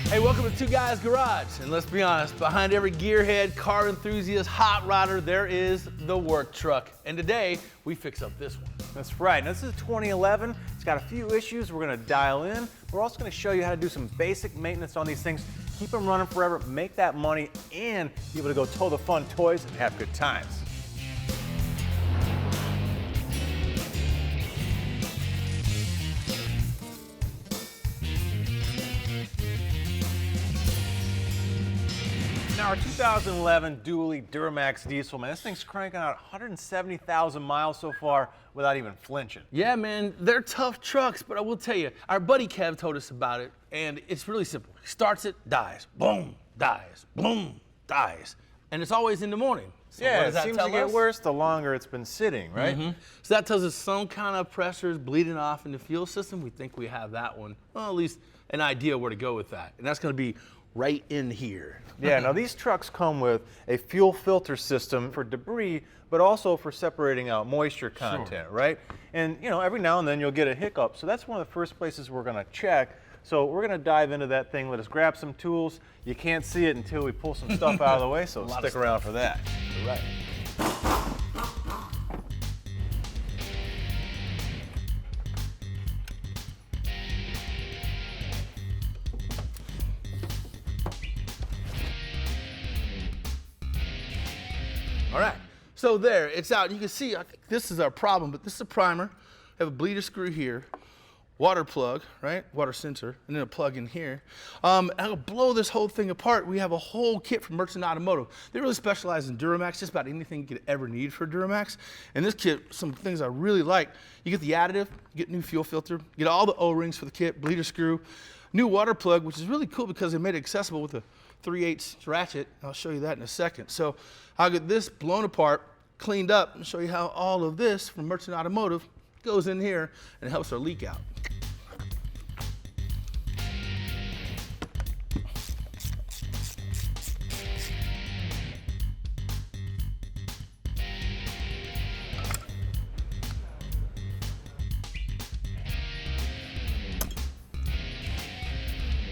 Hey, welcome to Two Guys Garage. And let's be honest, behind every gearhead, car enthusiast, hot rodder, there is the work truck. And today, we fix up this one. That's right. Now, this is 2011. It's got a few issues we're going to dial in. We're also going to show you how to do some basic maintenance on these things, keep them running forever, make that money, and be able to go tow the fun toys and have good times. Now, our 2011 dually Duramax diesel, man, this thing's cranking out 170,000 miles so far without even flinching. Yeah, man, they're tough trucks, but I will tell you, our buddy Kev told us about it, and it's really simple. He starts it, dies, boom, dies, boom, dies. And it's always in the morning. So yeah, what does it that seems tell to get us? worse the longer it's been sitting, right? So that tells us some kind of pressure is bleeding off in the fuel system. We think we have that one. Well, at least an idea where to go with that. And that's going to be right in here. Yeah, now these trucks come with a fuel filter system for debris, but also for separating out moisture content, right? And you know, every now and then you'll get a hiccup. So that's one of the first places we're gonna check. So we're gonna dive into that thing. Let us grab some tools. You can't see it until we pull some stuff out of the way, so stick around for that. All right. All right, so there, it's out. You can see, I think this is our problem, but this is a primer. We have a bleeder screw here, water plug, right? Water sensor, and then a plug in here. I'll blow this whole thing apart. We have a whole kit from Merchant Automotive. They really specialize in Duramax, just about anything you could ever need for Duramax. And this kit, some things I really like. You get the additive, you get new fuel filter, you get all the O-rings for the kit, bleeder screw, new water plug, which is really cool because they made it accessible with a 3/8 ratchet. I'll show you that in a second. So I'll get this blown apart, cleaned up, and show you how all of this from Merchant Automotive goes in here and helps our leak out.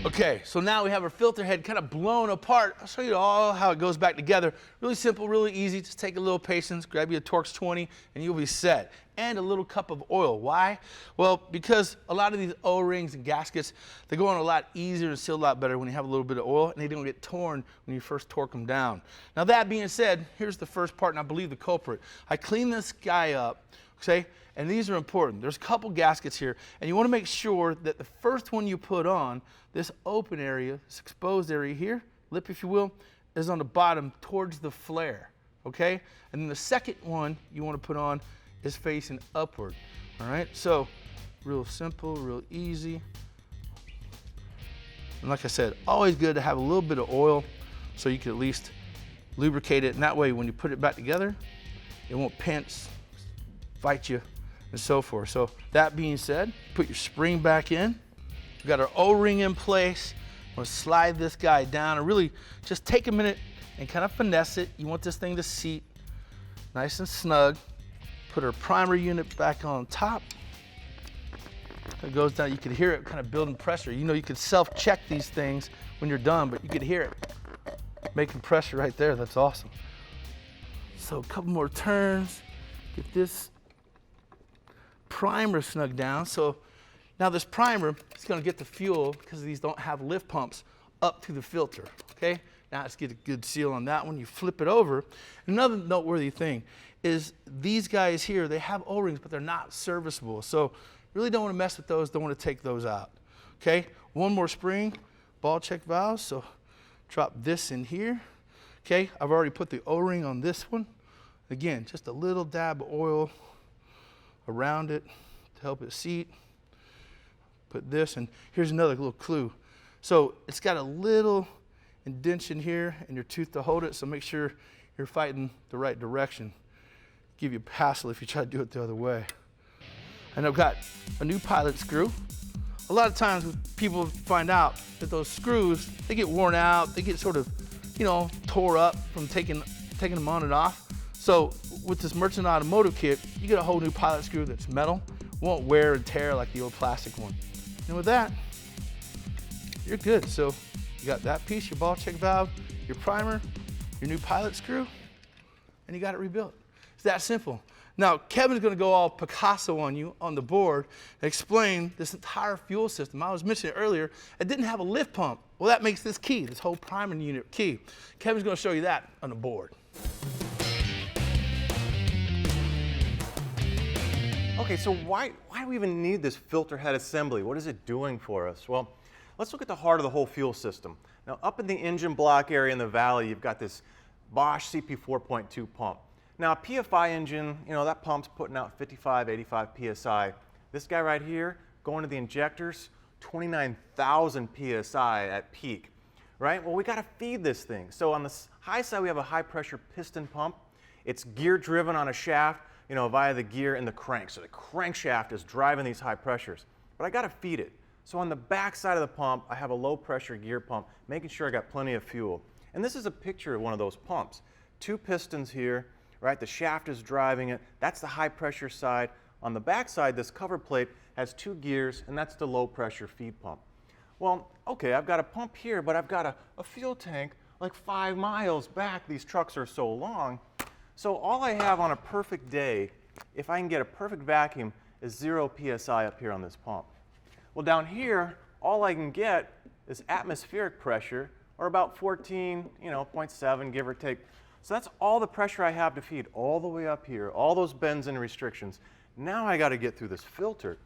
Okay, so now we have our filter head kind of blown apart. I'll show you all how it goes back together. Really simple, really easy. Just take a little patience, grab you a Torx 20, and you'll be set. And a little cup of oil. Why? Well, because a lot of these O-rings and gaskets, they go on a lot easier and seal a lot better when you have a little bit of oil, and they don't get torn when you first torque them down. Now that being said, here's the first part, and I believe the culprit. I clean this guy up, okay? And these are important. There's a couple gaskets here, and you want to make sure that the first one you put on, this open area, this exposed area here, lip if you will, is on the bottom towards the flare, okay? And then the second one you want to put on is facing upward, all right? So real simple, real easy. And like I said, always good to have a little bit of oil so you can at least lubricate it, and that way when you put it back together, it won't pinch, fight you, and so forth. So that being said, put your spring back in. We've got our O-ring in place. I'm gonna slide this guy down and really just take a minute and kind of finesse it. You want this thing to seat nice and snug. Put our primer unit back on top. It goes down, you can hear it kind of building pressure. You know, you could self-check these things when you're done, but you could hear it making pressure right there. That's awesome. So a couple more turns, get this primer snug down. So now this primer is going to get the fuel, because these don't have lift pumps, up to the filter, okay? Now let's get a good seal on that one. You flip it over. Another noteworthy thing is these guys here, they have O-rings, but they're not serviceable. So really don't want to mess with those, don't want to take those out, okay? One more spring, ball check valve, so drop this in here, okay? I've already put the O-ring on this one. Again, just a little dab of oil around it to help it seat. Put this, and here's another little clue. So it's got a little indentation here in your tooth to hold it, so make sure you're fighting the right direction. Give you a hassle if you try to do it the other way. And I've got a new pilot screw. A lot of times people find out that those screws, they get worn out, they get sort of, you know, tore up from taking them on and off. So with this Merchant Automotive kit, you get a whole new pilot screw that's metal, won't wear and tear like the old plastic one. And with that, you're good. So You got that piece, your ball check valve, your primer, your new pilot screw, and you got it rebuilt. It's that simple. Now, Kevin's gonna go all Picasso on you on the board and explain this entire fuel system. I was mentioning it earlier, it didn't have a lift pump. Well, that makes this key, this whole priming unit key. Kevin's gonna show you that on the board. Okay, so why do we even need this filter head assembly? What is it doing for us? Well, let's look at the heart of the whole fuel system. Now, up in the engine block area in the valley, you've got this Bosch CP 4.2 pump. Now, a PFI engine, you know, that pump's putting out 55, 85 PSI. This guy right here, going to the injectors, 29,000 PSI at peak, right? Well, we gotta feed this thing. So on the high side, we have a high pressure piston pump. It's gear driven on a shaft, you know, via the gear and the crank. So the crankshaft is driving these high pressures, but I gotta feed it. So on the back side of the pump, I have a low pressure gear pump, making sure I got plenty of fuel. And this is a picture of one of those pumps. 2 pistons here, right? The shaft is driving it. That's the high pressure side. On the back side, this cover plate has 2 gears, and that's the low pressure feed pump. Well, okay, I've got a pump here, but I've got a fuel tank like 5 miles back. These trucks are so long. So all I have on a perfect day, if I can get a perfect vacuum, is 0 PSI up here on this pump. Well, down here, all I can get is atmospheric pressure, or about 14, you know, 0.7, give or take. So that's all the pressure I have to feed all the way up here, all those bends and restrictions. Now I got to get through this filter.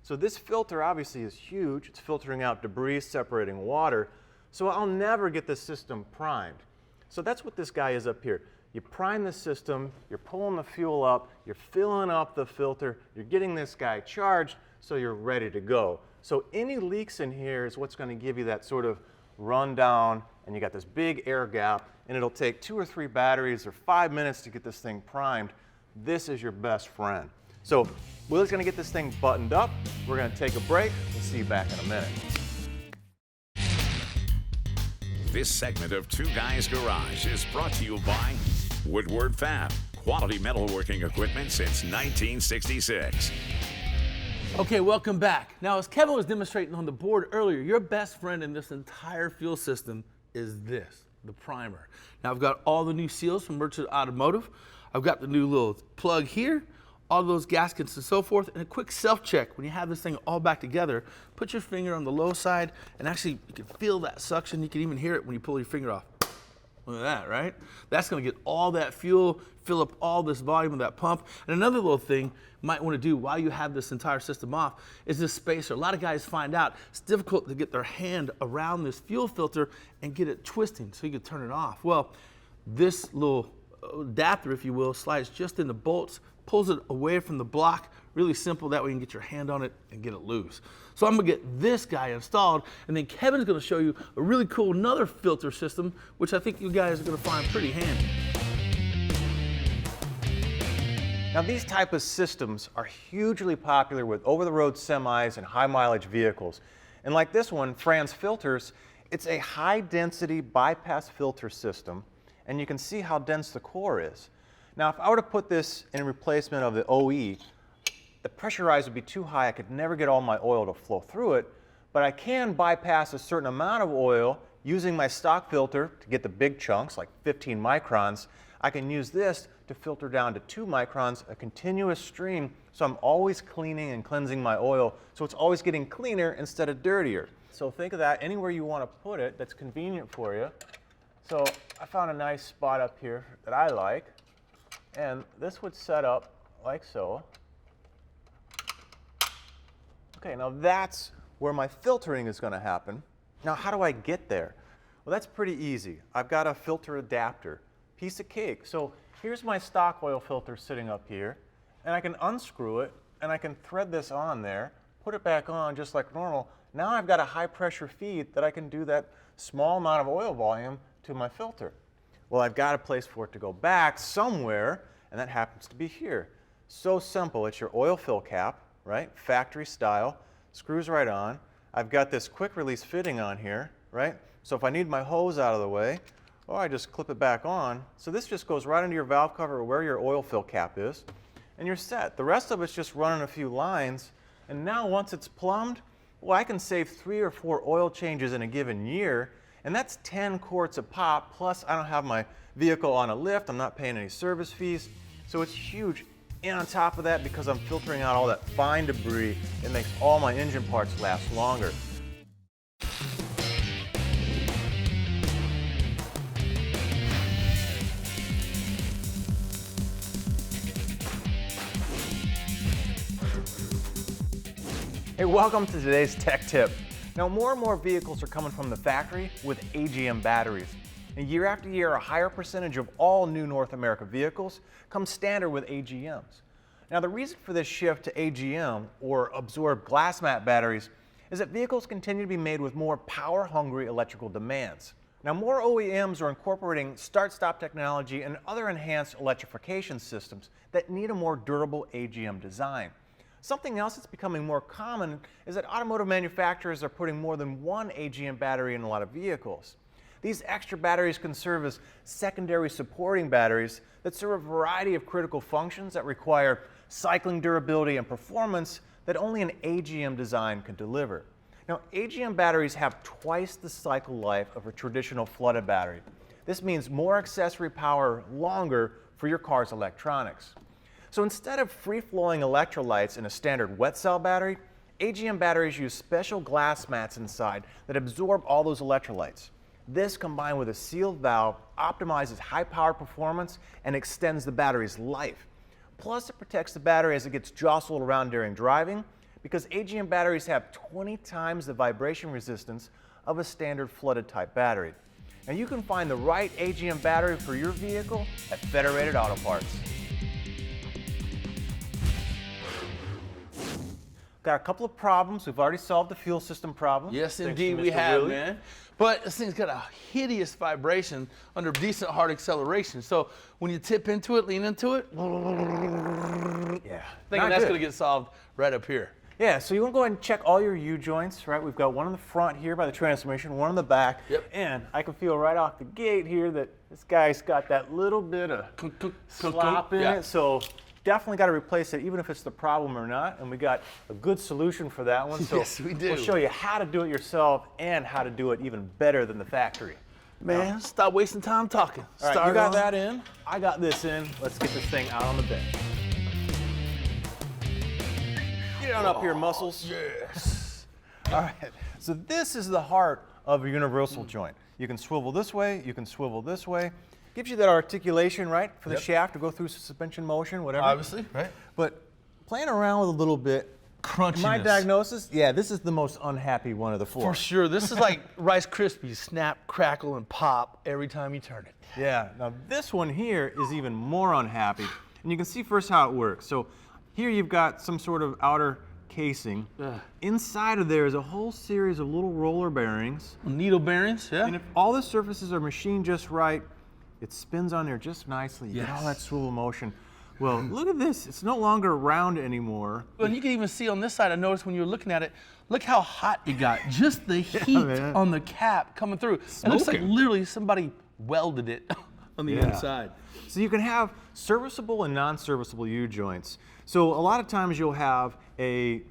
So this filter obviously is huge. It's filtering out debris, separating water. So I'll never get the system primed. So that's what this guy is up here. You prime the system, you're pulling the fuel up, you're filling up the filter, you're getting this guy charged, so you're ready to go. So any leaks in here is what's going to give you that sort of rundown, and you got this big air gap, and it'll take 2 or 3 batteries or 5 minutes to get this thing primed. This is your best friend. So Willie's going to get this thing buttoned up. We're going to take a break. We'll see you back in a minute. This segment of Two Guys Garage is brought to you by Woodward Fab, quality metalworking equipment since 1966. Okay, welcome back. Now, as Kevin was demonstrating on the board earlier, your best friend in this entire fuel system is this, the primer. Now, I've got all the new seals from Merchant Automotive. I've got the new little plug here, all those gaskets and so forth, and a quick self-check. When you have this thing all back together, put your finger on the low side, and actually you can feel that suction. You can even hear it when you pull your finger off. Look at that, right? That's gonna get all that fuel, fill up all this volume of that pump. And another little thing you might wanna do while you have this entire system off is this spacer. A lot of guys find out it's difficult to get their hand around this fuel filter and get it twisting so you can turn it off. Well, this little adapter, if you will, slides just in the bolts, pulls it away from the block. Really simple, that way you can get your hand on it and get it loose. So I'm gonna get this guy installed, and then Kevin's gonna show you a really cool another filter system, which I think you guys are gonna find pretty handy. Now these type of systems are hugely popular with over-the-road semis and high-mileage vehicles. And like this one, Franz Filters, it's a high-density bypass filter system, and you can see how dense the core is. Now, if I were to put this in replacement of the OE, the pressure rise would be too high. I could never get all my oil to flow through it, but I can bypass a certain amount of oil using my stock filter to get the big chunks, like 15 microns. I can use this to filter down to 2 microns, a continuous stream, so I'm always cleaning and cleansing my oil, so it's always getting cleaner instead of dirtier. So think of that anywhere you want to put it that's convenient for you. So I found a nice spot up here that I like, and this would set up like so. Okay, now that's where my filtering is going to happen. Now, how do I get there? Well, that's pretty easy. I've got a filter adapter, piece of cake. So here's my stock oil filter sitting up here, and I can unscrew it, and I can thread this on there, put it back on just like normal. Now I've got a high pressure feed that I can do that small amount of oil volume to my filter. Well, I've got a place for it to go back somewhere, and that happens to be here. So simple. It's your oil fill cap, right? Factory style, screws right on. I've got this quick release fitting on here, right? So if I need my hose out of the way, or I just clip it back on. So this just goes right into your valve cover where your oil fill cap is, and you're set. The rest of it's just running a few lines, and now once it's plumbed, well, I can save 3 or 4 oil changes in a given year, And that's 10 quarts a pop, plus I don't have my vehicle on a lift, I'm not paying any service fees, so it's huge. And on top of that, because I'm filtering out all that fine debris, it makes all my engine parts last longer. Hey, welcome to today's tech tip. Now, more and more vehicles are coming from the factory with AGM batteries. And year after year, a higher percentage of all new North America vehicles come standard with AGMs. Now, the reason for this shift to AGM, or absorbed glass mat batteries, is that vehicles continue to be made with more power-hungry electrical demands. Now, more OEMs are incorporating start-stop technology and other enhanced electrification systems that need a more durable AGM design. Something else that's becoming more common is that automotive manufacturers are putting more than one AGM battery in a lot of vehicles. These extra batteries can serve as secondary supporting batteries that serve a variety of critical functions that require cycling durability and performance that only an AGM design can deliver. Now, AGM batteries have twice the cycle life of a traditional flooded battery. This means more accessory power longer for your car's electronics. So instead of free-flowing electrolytes in a standard wet cell battery, AGM batteries use special glass mats inside that absorb all those electrolytes. This, combined with a sealed valve, optimizes high-power performance and extends the battery's life. Plus, it protects the battery as it gets jostled around during driving, because AGM batteries have 20 times the vibration resistance of a standard flooded type battery. And you can find the right AGM battery for your vehicle at Federated Auto Parts. Got a couple of problems. We've already solved the fuel system problem. Yes, indeed we have, man. But this thing's got a hideous vibration under decent hard acceleration. So when you tip into it, lean into it, Yeah. thinking that's going to get solved right up here. Yeah, so you want to go ahead and check all your U-joints, right? We've got one in the front here by the transmission, one in the back. Yep. And I can feel right off the gate here that this guy's got that little bit of slop in it. So definitely got to replace it, even if it's the problem or not. And we got a good solution for that one. So yes, we do. We'll show you how to do it yourself and how to do it even better than the factory. Man, stop wasting time talking. All right, you got that in. I got this in. Let's get this thing out on the bench. Get on up here, muscles. Yes. All right, so this is the heart of a universal joint. You can swivel this way, you can swivel this way. Gives you that articulation, right, for the shaft to go through suspension motion, whatever. Obviously, right? But playing around with a little bit, Crunchiness. my diagnosis, yeah, this is the most unhappy one of the four. For sure. This is like Rice Krispies, snap, crackle, and pop every time you turn it. Yeah, now this one here is even more unhappy. And you can see first how it works. So here you've got some sort of outer casing. Inside of there is a whole series of little roller bearings. Needle bearings, yeah. And if all the surfaces are machined just right, it spins on there just nicely. You get all that swivel motion. Well, look at this. It's no longer round anymore. And you can even see on this side, I noticed when you were looking at it, look how hot it got. Just the heat on the cap coming through. It looks like literally somebody welded it on the inside. So you can have serviceable and non-serviceable U-joints. So a lot of times you'll have a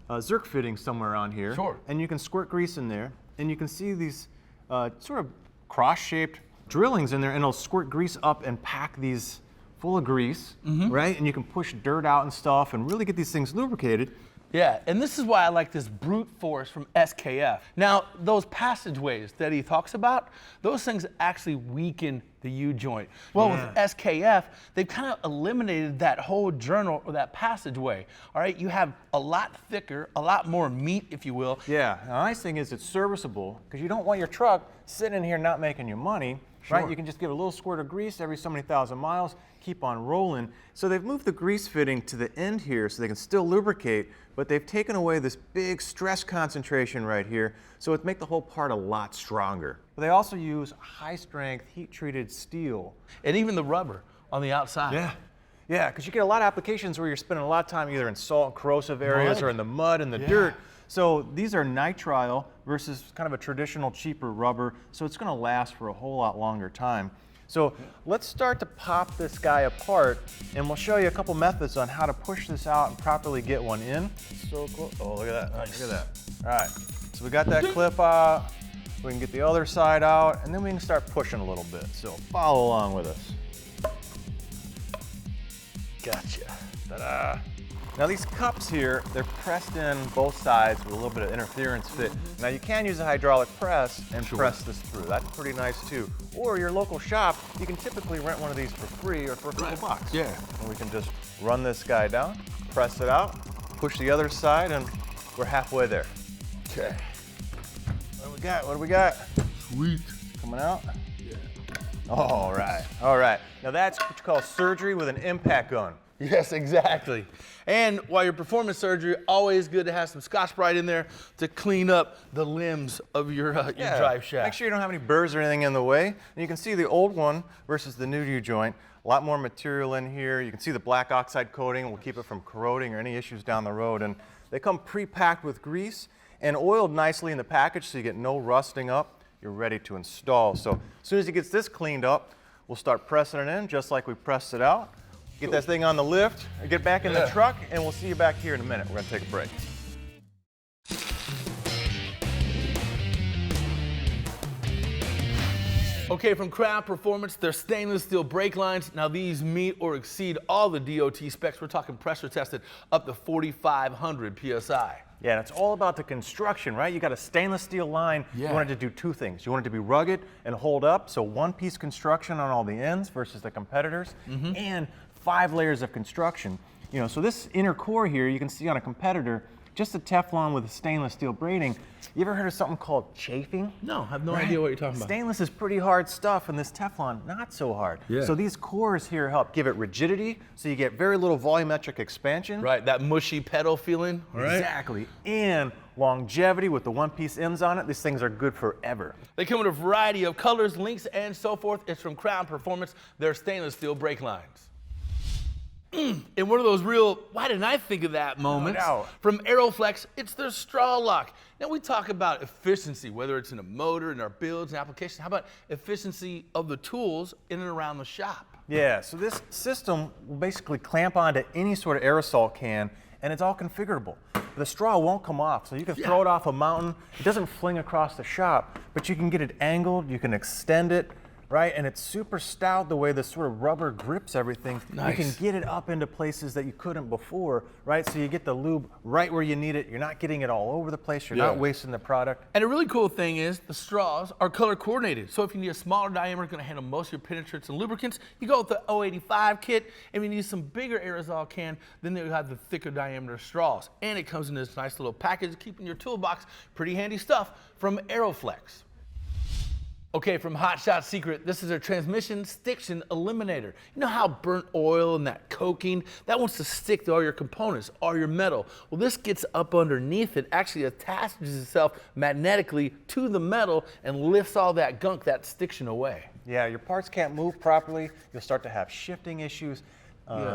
Zerk fitting somewhere on here. Sure. And you can squirt grease in there. And you can see these sort of cross-shaped drillings in there, and it'll squirt grease up and pack these full of grease, right? And you can push dirt out and stuff and really get these things lubricated. Yeah, and this is why I like this brute force from SKF. Now, those passageways that he talks about, those things actually weaken the U-joint. Well, with SKF, they've kind of eliminated that whole journal or that passageway. All right, you have a lot thicker, a lot more meat, if you will. Yeah, the nice thing is it's serviceable, because you don't want your truck sitting in here not making you money. Right? You can just give it a little squirt of grease every so many thousand miles, keep on rolling. So they've moved the grease fitting to the end here so they can still lubricate, but they've taken away this big stress concentration right here, so it make the whole part a lot stronger. But they also use high-strength, heat-treated steel. And even the rubber on the outside. Yeah, because you get a lot of applications where you're spending a lot of time either in salt, corrosive areas, or in the mud and the dirt. So these are nitrile versus kind of a traditional cheaper rubber, so it's going to last for a whole lot longer time. So let's start to pop this guy apart, and we'll show you a couple methods on how to push this out and properly get one in. So cool. Oh, look at that. Nice. Look at that. All right. So we got that clip We can get the other side out, and then we can start pushing a little bit. So follow along with us. Gotcha. Ta-da. Now these cups here, they're pressed in both sides with a little bit of interference fit. Now you can use a hydraulic press and press this through. That's pretty nice too. Or your local shop, you can typically rent one of these for free or for a couple bucks. Yeah. And we can just run this guy down, press it out, push the other side, and we're halfway there. Okay. What do we got? What do we got? Sweet. Coming out? Yeah. All right. All right. Now that's what you call surgery with an impact gun. Yes, exactly. And while you're performing surgery, always good to have some Scotch-Brite in there to clean up the limbs of your drive shaft. Make sure you don't have any burrs or anything in the way. And you can see the old one versus the new U-joint. A lot more material in here. You can see the black oxide coating will keep it from corroding or any issues down the road. And they come pre-packed with grease and oiled nicely in the package so you get no rusting up. You're ready to install. So as soon as it gets this cleaned up, we'll start pressing it in just like we pressed it out. Get that thing on the lift, or get back in the truck, and we'll see you back here in a minute. We're gonna take a break. Okay, from Crown Performance, their stainless steel brake lines. Now these meet or exceed all the DOT specs. We're talking pressure tested up to 4,500 PSI. Yeah, and it's all about the construction, right? You got a stainless steel line. Yeah. You want it to do two things. You want it to be rugged and hold up, so one-piece construction on all the ends versus the competitors, and 5 layers of construction. You know, so this inner core here, you can see on a competitor, just a Teflon with a stainless steel braiding. You ever heard of something called chafing? No, I have no idea what you're talking about. Stainless is pretty hard stuff, and this Teflon, not so hard. Yeah. So these cores here help give it rigidity, so you get very little volumetric expansion. Right, that mushy pedal feeling. Right. Exactly. And longevity with the one-piece ends on it. These things are good forever. They come in a variety of colors, lengths, and so forth. It's from Crown Performance, their stainless steel brake lines. In one of those real, why didn't I think of that moments? No doubt. From Aeroflex, it's their straw lock. Now we talk about efficiency, whether it's in a motor, in our builds and applications. How about efficiency of the tools in and around the shop? Yeah, so this system will basically clamp onto any sort of aerosol can, and it's all configurable. The straw won't come off, so you can throw it off a mountain. It doesn't fling across the shop, but you can get it angled, you can extend it, right? And it's super stout the way this sort of rubber grips everything. Nice. You can get it up into places that you couldn't before, right? So you get the lube right where you need it. You're not getting it all over the place. You're not wasting the product. And a really cool thing is the straws are color coordinated. So if you need a smaller diameter, going to handle most of your penetrants and lubricants, you go with the 085 kit. If you need some bigger aerosol can, then you have the thicker diameter straws. And it comes in this nice little package, keeping your toolbox. Pretty handy stuff from Aeroflex. Okay, from Hot Shot Secret, this is a transmission Stiction Eliminator. You know how burnt oil and that coking, that wants to stick to all your components, all your metal. Well, this gets up underneath it, actually attaches itself magnetically to the metal and lifts all that gunk, that Stiction away. Yeah, your parts can't move properly. You'll start to have shifting issues.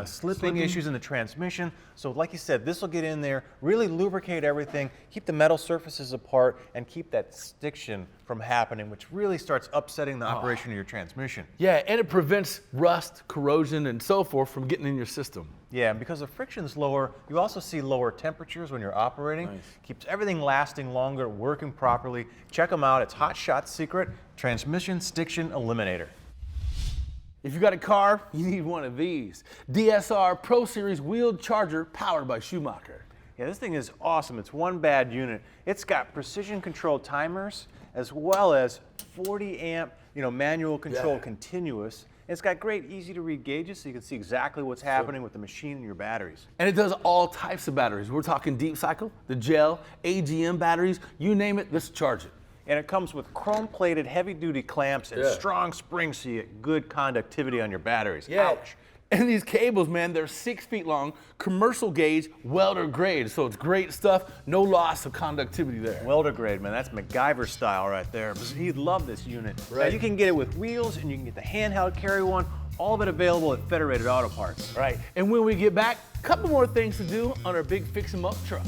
Slipping issues in the transmission. So like you said, this will get in there, really lubricate everything, keep the metal surfaces apart, and keep that stiction from happening, which really starts upsetting the operation of your transmission. Yeah, and it prevents rust, corrosion, and so forth from getting in your system. Yeah, and because the friction's lower, you also see lower temperatures when you're operating. Nice. Keeps everything lasting longer, working properly. Check them out. It's Hot Shot Secret Transmission Stiction Eliminator. If you got a car, you need one of these. DSR Pro Series wheeled charger powered by Schumacher. Yeah, this thing is awesome. It's one bad unit. It's got precision control timers as well as 40 amp, manual control continuous. It's got great easy to read gauges so you can see exactly what's happening with the machine and your batteries. And it does all types of batteries. We're talking deep cycle, the gel, AGM batteries, you name it, this charge it. And it comes with chrome-plated heavy-duty clamps and strong springs so you get good conductivity on your batteries. Yeah. Ouch. And these cables, man, they're 6 feet long, commercial gauge, welder grade. So it's great stuff, no loss of conductivity there. Welder grade, man, that's MacGyver style right there. He'd love this unit. Right. Now you can get it with wheels and you can get the handheld carry one, all of it available at Federated Auto Parts. Right. And when we get back, a couple more things to do on our big fix 'em up truck.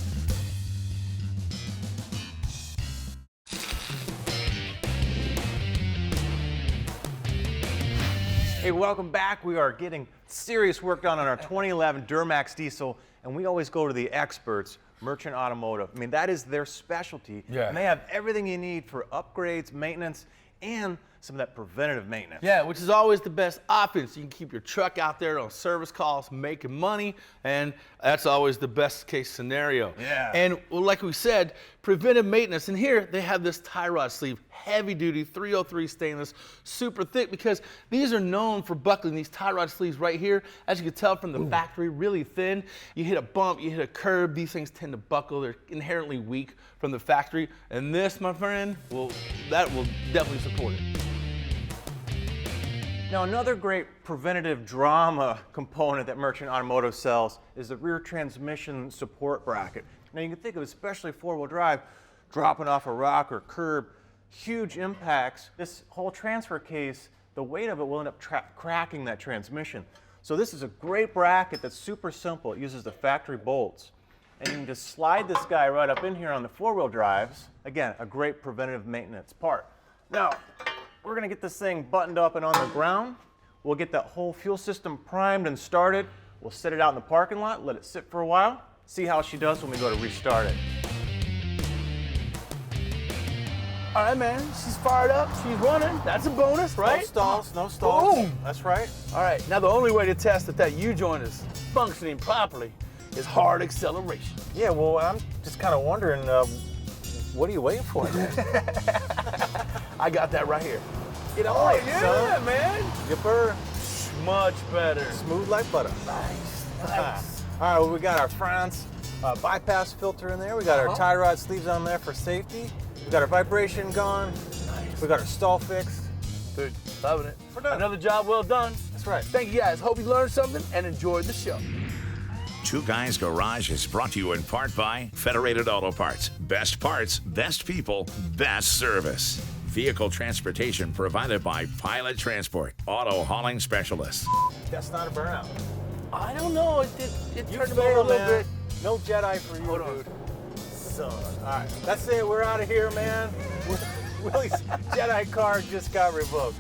Hey, welcome back. We are getting serious work done on our 2011 Duramax diesel, and we always go to the experts, Merchant Automotive. I mean, that is their specialty. Yeah. And they have everything you need for upgrades, maintenance, and some of that preventative maintenance. Yeah, which is always the best option. So you can keep your truck out there on service calls, making money, and that's always the best case scenario. Yeah. And well, like we said, preventive maintenance. And here they have this tie rod sleeve, heavy duty, 303 stainless, super thick, because these are known for buckling. These tie rod sleeves right here, as you can tell from the factory, really thin. You hit a bump, you hit a curb, these things tend to buckle. They're inherently weak from the factory. And this, my friend, that will definitely support it. Now, another great preventative drama component that Merchant Automotive sells is the rear transmission support bracket. Now, you can think of, especially four-wheel drive, dropping off a rock or curb, huge impacts. This whole transfer case, the weight of it will end up cracking that transmission. So this is a great bracket that's super simple. It uses the factory bolts. And you can just slide this guy right up in here on the four-wheel drives. Again, a great preventative maintenance part. Now, we're gonna get this thing buttoned up and on the ground. We'll get that whole fuel system primed and started. We'll set it out in the parking lot, let it sit for a while, see how she does when we go to restart it. All right, man, she's fired up, she's running. That's a bonus, right? No stalls, no stalls. Boom. That's right. All right, now the only way to test that U-joint is functioning properly is hard acceleration. Yeah, well, I'm just kind of wondering, what are you waiting for? I got that right here. Get on Oh, it, yeah, son. man. Yipper. Much better. Smooth like butter. Nice. All right, well, we got our France bypass filter in there. We got our tie rod sleeves on there for safety. We got our vibration gone. Nice. We got our stall fixed. Dude, loving it. We're done. Another job well done. That's right. Thank you guys. Hope you learned something and enjoyed the show. Two Guys Garage is brought to you in part by Federated Auto Parts. Best parts, best people, best service. Vehicle transportation provided by Pilot Transport, auto hauling specialists. That's not a burnout. I don't know. It You turned me over a failed, little man. bit. No Jedi for you, Hold on. dude. Son. All right, that's it. We're out of here, man. Willie's Jedi card just got revoked.